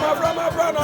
Afro, my brother,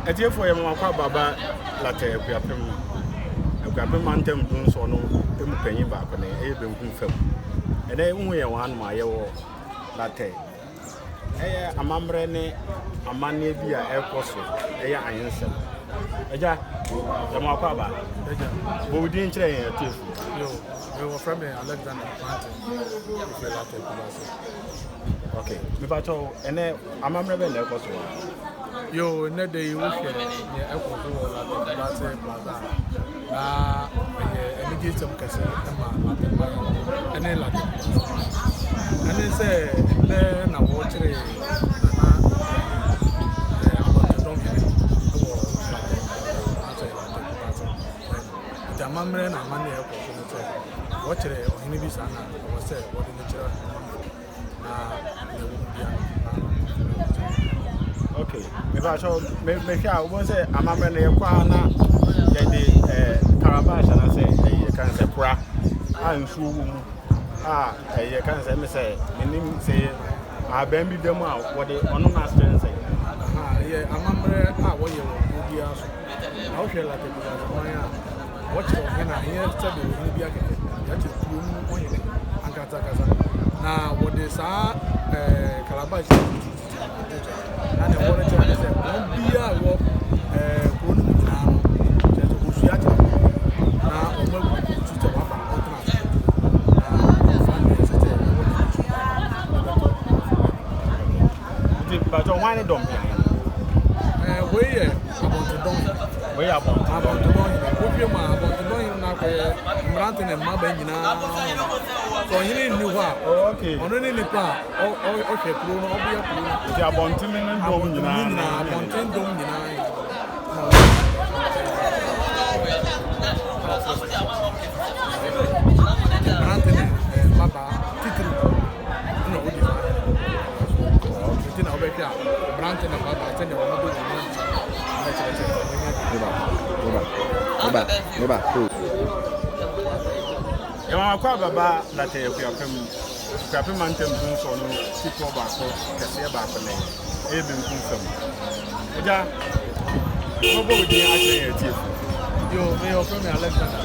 Eti for yam akwa baba late akuapem. Akuapem mantem dun so no emu panyin ba ko ne e benkum fam. Ene hu ye wan ma ye wo late. Amamre ne amane bi a ekoso eya anyensem. Eja yam akwa ba. Eja. Bo we din kire yen atifu. Yo, we were from Alexander Mountain. If you like to. Okay. Me ba to ene amamre be le ekoso. Yo, ne day you share the ekoso la plaza. Na energy some kase ma ene la. Ene say ne na wo kire Mamre na mane e ko so say what chere ohini bi sana o say what in the chere na okay me ba so me hia wo say amamre na ye kwa na ye de carabash na say ye kan say pra ansu wo mu ye kan say me say menim say aban bi dem a wo de ono na strength say ye amamre wo ye wo bi aso na wo hwe la te bi ya watch it when I hear study will be a that is room on it and kata now what is calabash and the water channel is a beer walk but on wine don't we about to don't we about to don't about to don't Mrantin and Mabena. So you didn't know what? Okay. On any part, okay, Bruno, if you are born to me and Yama kwa baba late akuapem mantem dun so no tipo ba ko kese ba ko ne e benkum fam eja mo bo di atre e tief yo me o from Alexander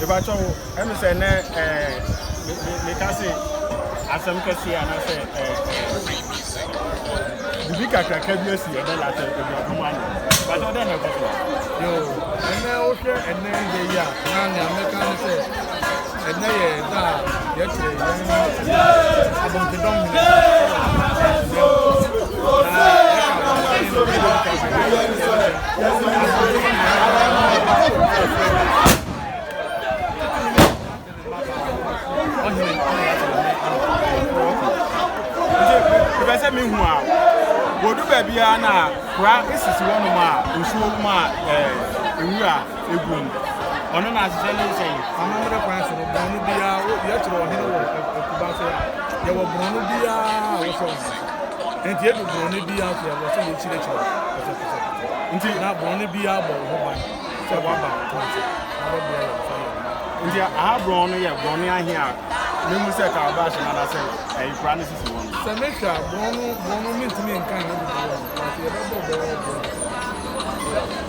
e ba cho em se ne me ka se asem kese ana se bibi kakaka bi esi e da late akuapem anya ba to dem e ko yo ene o hwe ene ye ya na na meka ne se ene ye da ye kire ye abon ke dom ne Because I mean, what do baby na kura isisi wono ma nsuo ma ewura egum ono na asese ne sei amamre kwan so no bronu bia ye kire o hene wo kuba so ye wo bronu bia wo so enti edu bronu bia so ye wo so ye kire nti na bronu bia bo ho ban se wa ba tante na bia ye so ye nti a bronu ye bronu ahia me mu se ka ba se na se kura ne sisi wono se meka bronu mintimi nkan na bu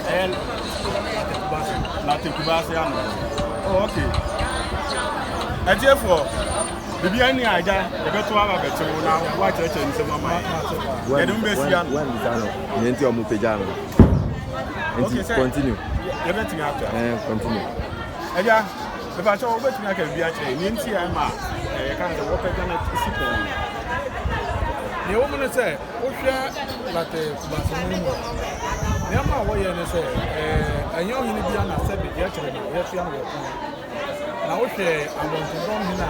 El Kubasi ano. Oh, okay. Ejefo bibi ani aja e beto aba beto na wa cheche nsem mama e. Edum besi ano. When is ano? Nyenti omu pejano. Continue. You betin after. Continue. Eja, be ba cho betin aka bi a kire nyenti ai ma e kan se wo pejana sipo. Ye wo me say wo hwe late Kubasi mu. Nema wo ye ne say anyo hini bia na se be ye kire na ye fia no wo. Na wo hwe abontodon hina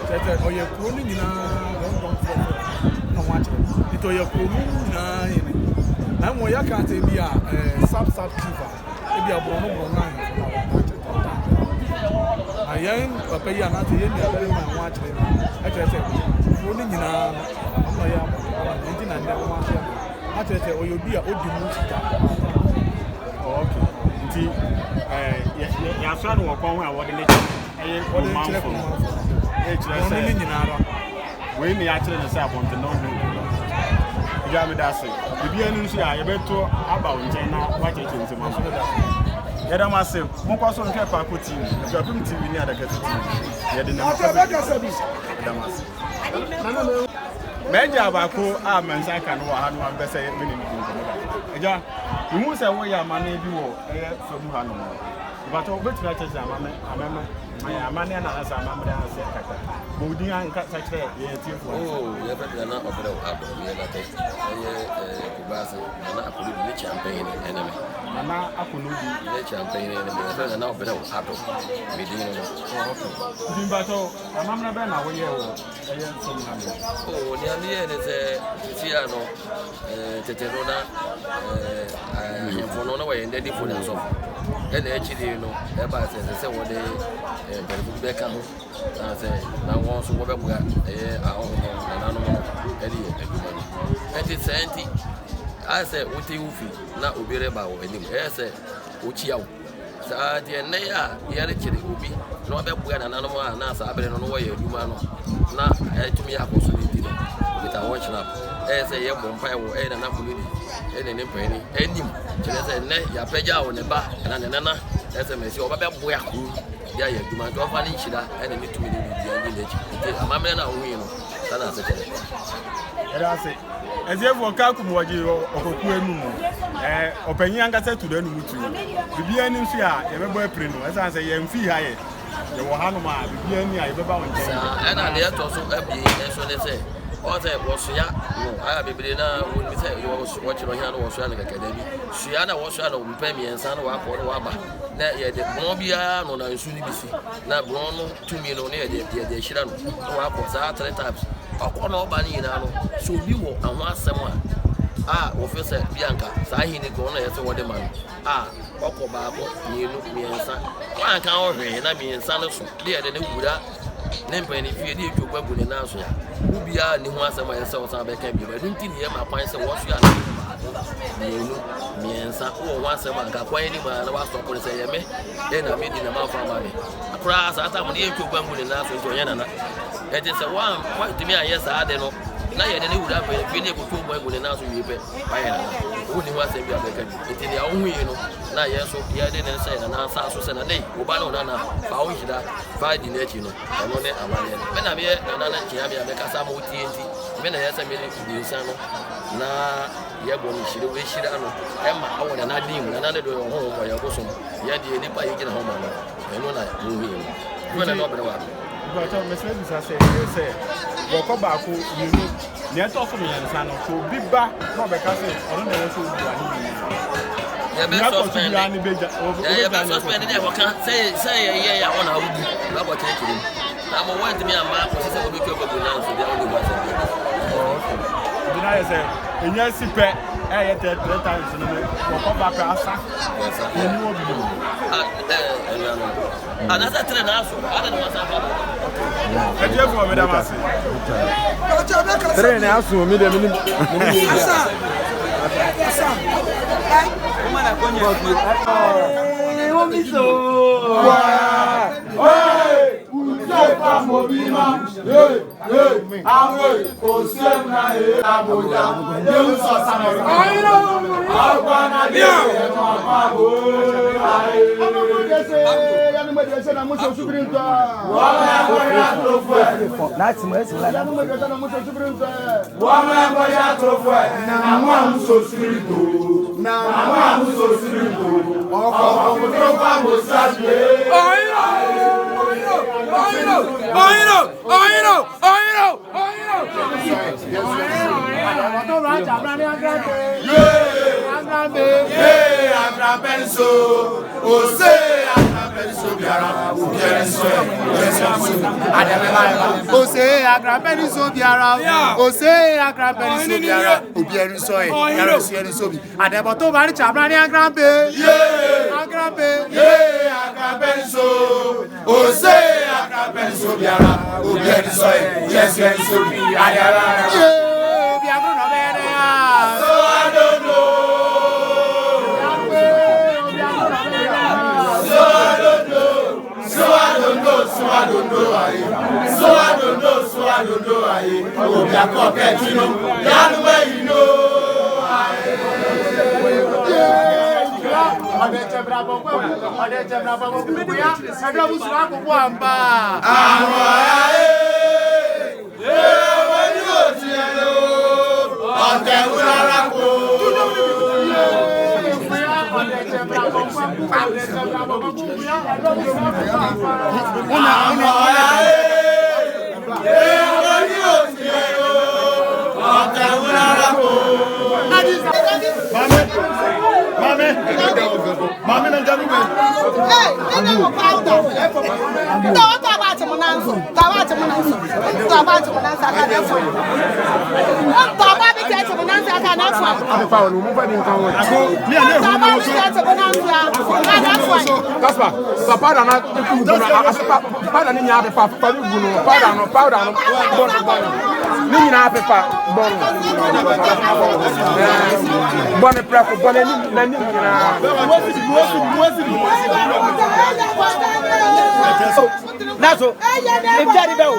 tete oye kuro ni nyina won na wa kire. Ito ye kuro mu na hini. Na mo ya ka te bia sub chifa. E bia bono na hini na wa kire. Ayen papa ya na te ye ni abere ma wa kire. E kire se kuro ni nyina no ya nti na nda wa kire. Atete oyobi a odi mu sika. Okay. Nti ya so no won ho a wode ne wode kire ko ma. Kire Oni ni nyina ara. We ni ya kire ne say abonte no ho. Jami Dasi. Bibi enu nsi a yebeto aba onje na wacheche ntema so. Yeda massive. Mo kwaso nke pa ko team. Jabim TV ni adaka team. Yeda na. Yeda massive. Meja abako a mensa kan wo ha no ambese mini ni ko. Eja, ihu se wo ya mane bi wo famu ha no. But obetumi acheche amane na asa amane na asa kaka. Bodi an ka sache ye tiefo. Oh, ye be na opera abo ye na te. Kubasa na akulu ni champagne enemy. Nana akonobi ni champagne enemy. Na opera abo. Me di no. Okay. Dimbato amamna be na wo ye wo ye famu ha no. Oh, ni ami ye ne se tia no tetero na fono na we ndedi fo na so. And actually, everybody says, what they back home. I say, now once we go back, and it's anti. I say, what you feel now, will be about anymore. I say, Uchiao. So, the Naya, the other kid will be no better than an animal, and as I've been on the way, you man. Now, to me, I was with a watching up. I say, yeah, Bompire will aid an apple. Any penny, any. Just say, "Ne, ya peja on the bar, and anana." SMS over there, boy. Yeah, you might go for each other, and need to be the village. I'm a man now, you know. That's it. That's it. As if we can't come over here or Kuemu. Open young to the Nutu. The BNC, everybody print, as I say, young fee high. The Wahanoma, the BNC, I ever bound. And I dare to also be, so they say. What was ya? No, I have been when we say you was watching on Yana was running academy. Shiana was on Pemi and San Wapa. Now, yet the Mobia on a Sunni BC. Now, Bruno 2 million near the Shiran. No, was out 3 times. Okono Banino, so you and one someone. Ah, Officer Bianca, Sahini Corner, as a water man. Ah, Oko Babo, you look me and son. One can't and I mean, son of dear than Buddha. Nempa ni fie di etwa gbagu ni na so ya ubia ni ho asema yesa wo san be kan bi ba dunti ni ma kwan se wo so ya ni miensa wo ho asema ka kwan ni ma na wa stop ni se ye me e na me di na ma fa ma me akra sa ta mo ni etwa gbagu ni na so nto nya na e je se wa ti mi ayesa ade no na ye de ni wura be fie ni ko to gbagu ni na so yi pe ba ye na wo ni ho asema bi abeka bi ti ni a wo hu yi no na ye so ye de ne se na sa so se na nei wo ba no na fa wo hida fa di na chi no eno ne amane me na me na na chi ya me kasa mo tienti me na ye se me di nsa no na ye bo ni shire we shire ano e ma awo na dim na na do ho mo ya bosom ye di ni pa ye gina ho ma no eno na wo hu yi no na no be wa but Mr. Bisa say woko ba ko yinu ne to so me nsa no so biba no be ka say ono na so du ani ya be suspend ya be suspend dey waka say ya ona wudi ba bo chire chire na mo want me ama ko say obi ko go na so dey only one say okay dina ya say enya sipe ye 3 times no woko ba ka asa ni obi another train also ada na masa ba okay eje fo me da masi Train aso mi de mi asa Umana konye omiso ujefa mobima awe osemna abuja yewu so samara agwana dia mababo amudese na muso subrinta wala trofwe that's my na mudese na muso subrinta wala ya trofwe na muso subrinta na muso subrinta oko trofwa mosaswe yes, yes, so be so I don't know. So I don't know. Oh, we are talking, you know. Mami na jani me. Nene mo powder. No ta ba ti mo nanso. Ta ba ti mo nanso. Ta ba ti mo nanso aka na fo. Ta ba bi ti ti mo nanso aka na fo. Aba pa onu mo fa ni nkan wo. Mi ane hu mo so. Ta ba bi ti mo nanso aka na fo. Kaspa, papa da na ku bu na aspa papa da ni nya be pa papa ni bu no. Powder no. Ni nyina pepa bon. Bon preko bon ni na ni nyina. Naso, ejari be o.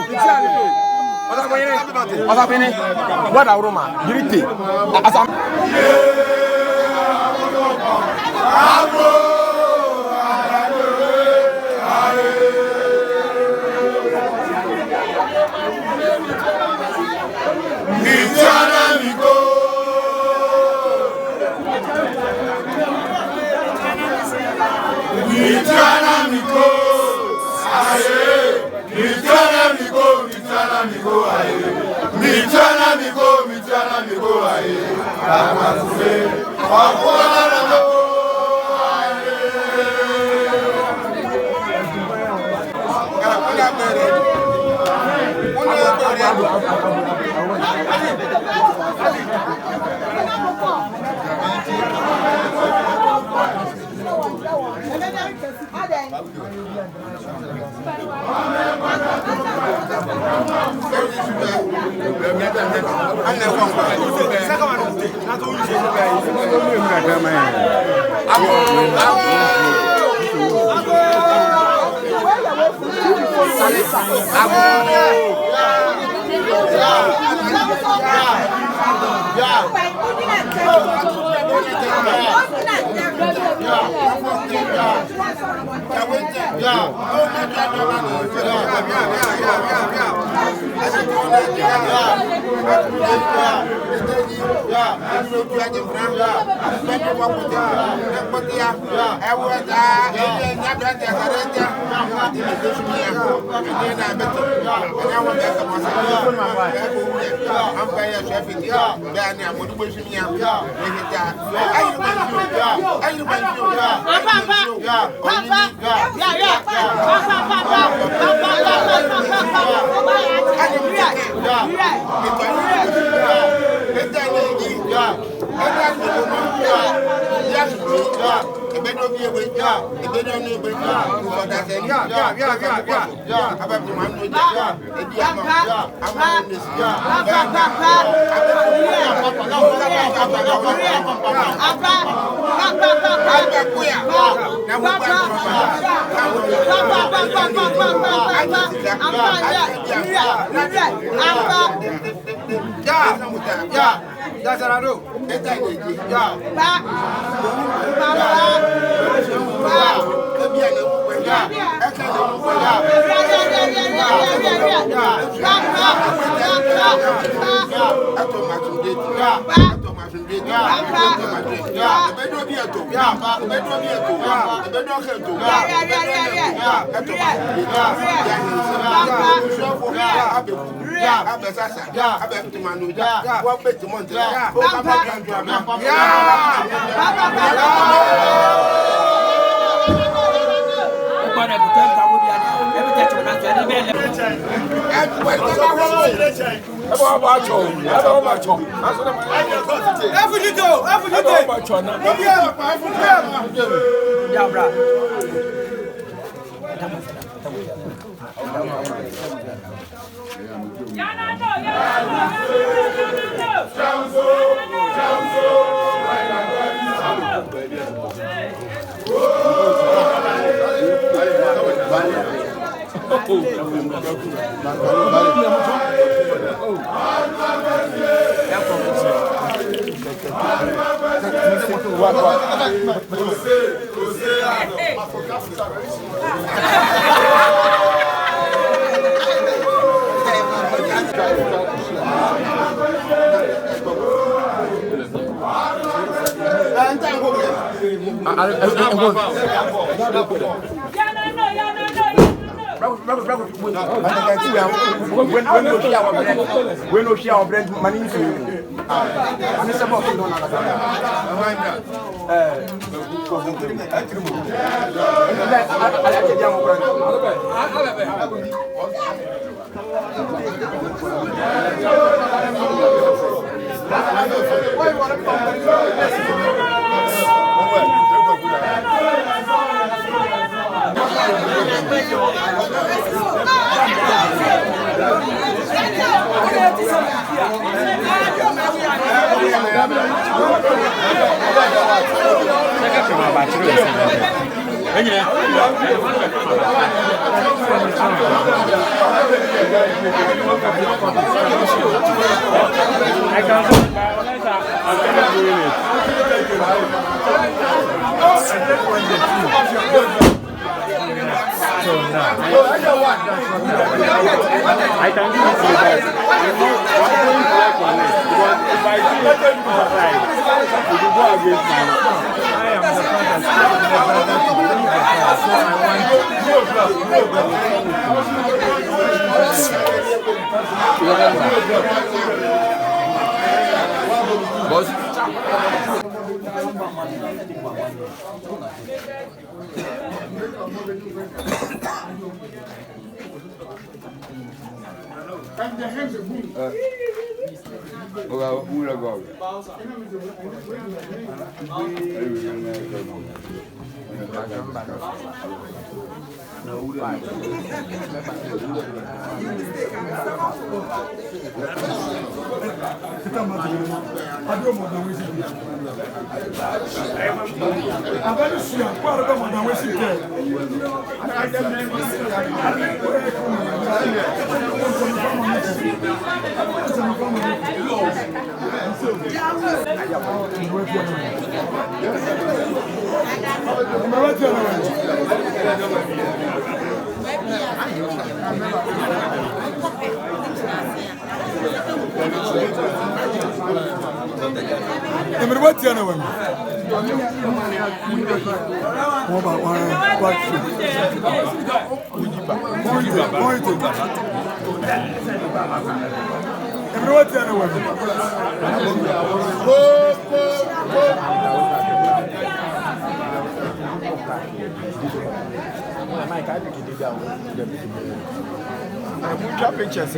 Osa bene. Wada uruma, dirite. Asam. When no share bread, money to you. I'm a support to I can give it to you guys. I'm going to work on it. Because if I see it right, it will go against my I am the father, pictures.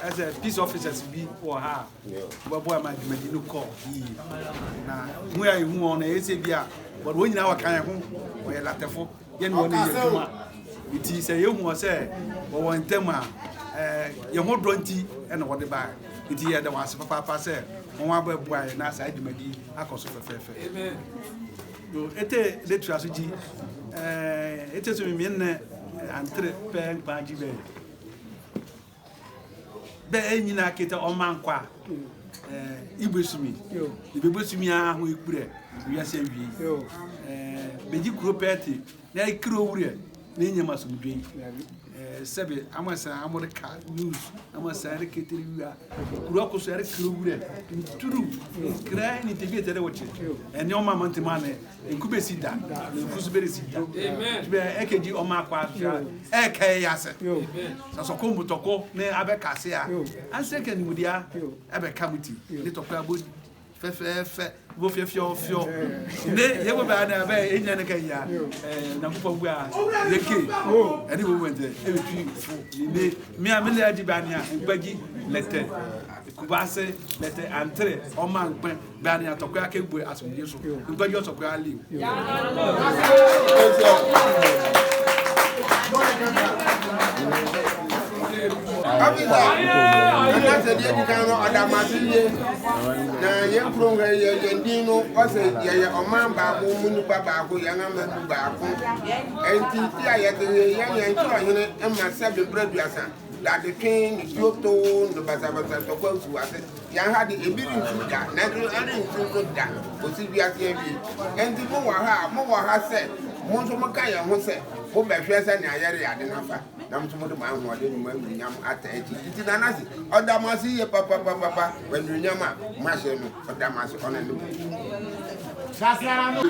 As a peace officers be or her, but boy, my no call. Now, we are who on a ACBA, but when you know what kind of home, we are latter for, yen one year. It is a young was say, or one tema, your whole bronty and what they buy. It is the ones papa said, one boy, and I said, you may be a cost of a fair. Ete the tragedy, it is a minute and 3 pen by Gibe. Be nyina kete omankwa ibesumi ibesumi a ho ikure wiase wi beji kuro peti na ikiro wure na nyama somdwen sɛbi ama san America news ama san reketiri wia kuro ko so rekro wura turu kra ni tv tere woche ene o mama ntimane enkube sida enkusu bere sida amen be ekeji o ma kwa eke yase so ko mutoko ne abekase a anse ke ni mudia abeka muti ni tokwa abodi fe bo fio ne yebo ba na ba enya ne kan ya na kufa gu a leke eni bo wente e bi fu ne mi amele adi ba nia gbagi lete kubase lete entre o ma npen ba nia tokwa ke gbo asomje so gbagi o tokwa ali Nasa dia di kano ada masiye na yen pronga ye ndino ose ye omamba ko munu baba ko yanga manu ba ko enti ti ayete ye nti ohene e ma se be braduasa da de king yoto no basa to kwa su ase yan ha de ebiri ntu da na do ari ntu da o si bi ase bi enti mo wa ha se mo so maka ya ho se mo be hwe se na ayere ade na fa nam to mo de ma ho de no ma nyam ata eji ti na nasi odamasi ye papa when you nyama ma se no odamasi ona no sasara no